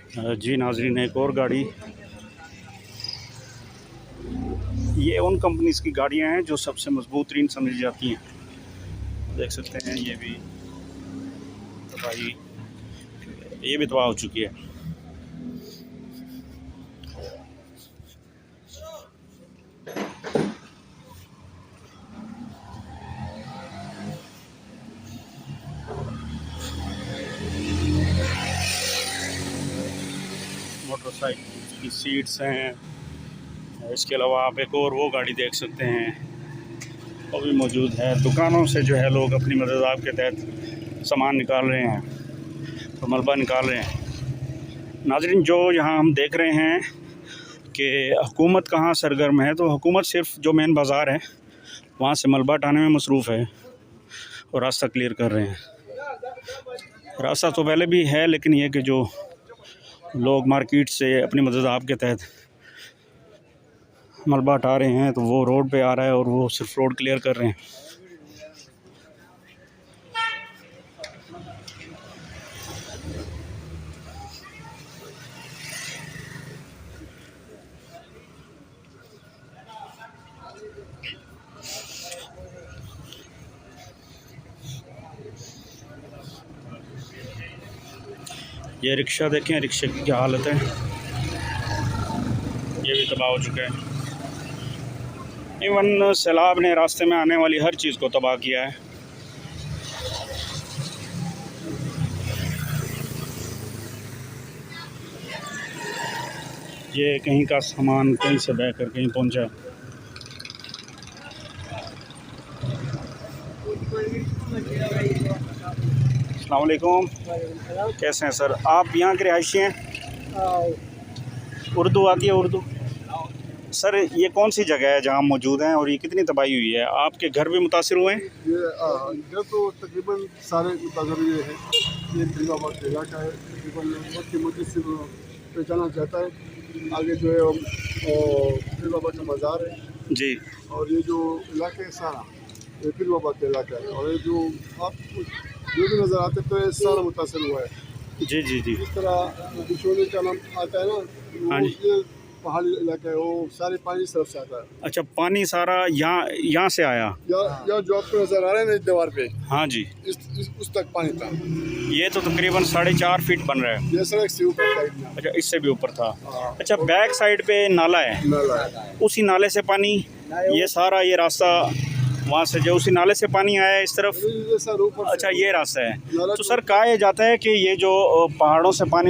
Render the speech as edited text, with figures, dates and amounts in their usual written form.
जी नाज़रीन, एक और गाड़ी, ये उन कंपनीज़ की गाड़ियां हैं जो सबसे मजबूत तरीन समझी जाती हैं। देख सकते हैं ये भी तबाही, ये भी तबाह हो चुकी है। मोटरसाइकिल की सीट्स हैं। इसके अलावा आप एक और वो गाड़ी देख सकते हैं, वो भी मौजूद है। दुकानों से जो है लोग अपनी मदद आप के तहत सामान निकाल रहे हैं, तो मलबा निकाल रहे हैं। नाज़रीन, जो यहाँ हम देख रहे हैं कि हुकूमत कहाँ सरगर्म है, तो हुकूमत सिर्फ जो मेन बाज़ार है वहाँ से मलबा हटाने में मसरूफ़ है और रास्ता क्लियर कर रहे हैं। रास्ता तो पहले भी है, लेकिन ये कि जो लोग मार्केट से अपनी मदद आप के तहत मलबा हटा रहे हैं, तो वो रोड पे आ रहा है और वो सिर्फ रोड क्लियर कर रहे हैं। ये रिक्शा देखें, रिक्शे की क्या हालत है, ये भी तबाह हो चुका है। इवन सैलाब ने रास्ते में आने वाली हर चीज़ को तबाह किया है। ये कहीं का सामान कहीं से बह कर कहीं पहुंचा। अस्सलाम वालेकुम, कैसे हैं सर? आप यहाँ के रिहायशी हैं? उर्दू आती है? उर्दू सर, ये कौन सी जगह है जहाँ मौजूद हैं और ये कितनी तबाही हुई है? आपके घर भी मुतासिर हुए हैं? ये घर तो तकरीबन सारे मुतासर हुए हैं। ये फिरोजाबाद का इलाका है, तकरीबन मक्की मस्जिद से पहचाना जाता है। आगे जो है फिरोजाबाद का मज़ार है जी। और ये जो इलाका है सारा ये फिरोजाबाद का इलाका है। और ये जो आपको जो भी नज़र आते तो ये सारा मुतासर हुआ है। जी जी जी। इस तरह बिशोली का नाम आता है ना, हाँ जी। ये पहाड़ी इलाका है, वो सारे पानी इस तरफ से आता है। अच्छा, पानी सारा यहाँ से आया? या जो आपको नज़र आ रहा है ना इस दीवार पे, हाँ जी, उस तक पानी था। ये तो तकरीबन 4.5 फीट बन रहा है। ये सड़क से ऊपर साइड में। अच्छा, इससे भी ऊपर था। हाँ। अच्छा, बैक साइड पे नाला है, नाला है। उसी नाले से पानी, ये सारा ये रास्ता वहाँ से जो उसी नाले से पानी आया इस तरफ। ये सर ऊपर। अच्छा, ये रास्ता है। तो सर, कहा यह जाता है कि ये जो पहाड़ों से पानी